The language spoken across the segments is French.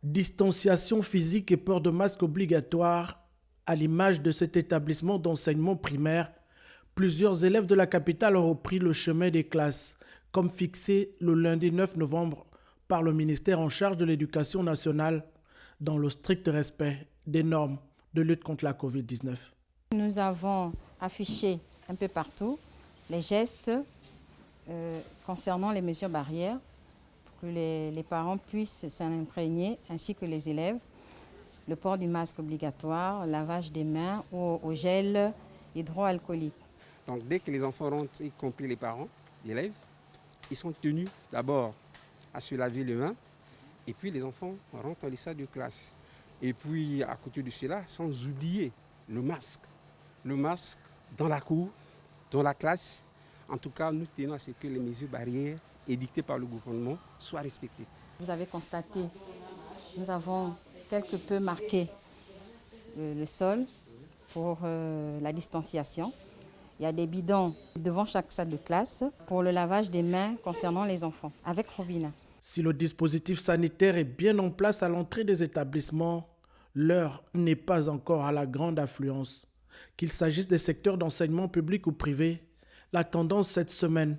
Distanciation physique et port de masque obligatoire. À l'image de cet établissement d'enseignement primaire, plusieurs élèves de la capitale ont repris le chemin des classes, comme fixé le lundi 9 novembre par le ministère en charge de l'Éducation nationale, dans le strict respect des normes de lutte contre la Covid-19. Nous avons affiché un peu partout les gestes concernant les mesures barrières pour que les parents puissent s'en imprégner, ainsi que les élèves. Le port du masque obligatoire, lavage des mains au gel hydroalcoolique. Donc dès que les enfants rentrent, y compris les parents, les élèves, ils sont tenus d'abord à se laver les mains, et puis les enfants rentrent dans les salles de classe. Et puis à côté de cela, sans oublier le masque. Le masque dans la cour, dans la classe. En tout cas, nous tenons à ce que les mesures barrières édictées par le gouvernement soient respectées. Vous avez constaté, nous avons quelque peu marqué le sol pour la distanciation. Il y a des bidons devant chaque salle de classe pour le lavage des mains concernant les enfants, avec robinet. Si le dispositif sanitaire est bien en place à l'entrée des établissements, l'heure n'est pas encore à la grande affluence. Qu'il s'agisse des secteurs d'enseignement public ou privé, la tendance cette semaine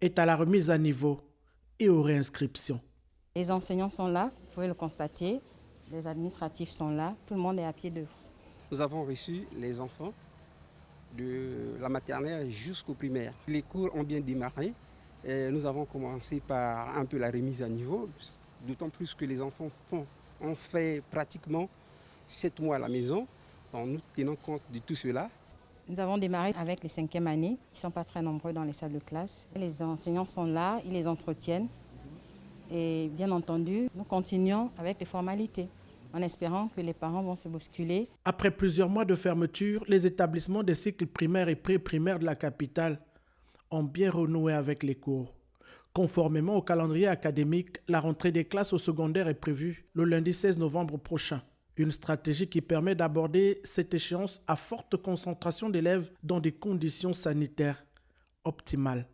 est à la remise à niveau et aux réinscriptions. Les enseignants sont là, vous pouvez le constater, les administratifs sont là, tout le monde est à pied d'œuvre. Nous avons reçu les enfants de la maternelle jusqu'au primaire. Les cours ont bien démarré. Et nous avons commencé par un peu la remise à niveau, d'autant plus que les enfants ont fait pratiquement 7 mois à la maison. Donc nous tenons compte de tout cela. Nous avons démarré avec les 5e années. Ils ne sont pas très nombreux dans les salles de classe. Les enseignants sont là, ils les entretiennent. Et bien entendu, nous continuons avec les formalités, en espérant que les parents vont se bousculer. Après plusieurs mois de fermeture, les établissements des cycles primaires et pré-primaires de la capitale ont bien renoué avec les cours. Conformément au calendrier académique, la rentrée des classes au secondaire est prévue le lundi 16 novembre prochain. Une stratégie qui permet d'aborder cette échéance à forte concentration d'élèves dans des conditions sanitaires optimales.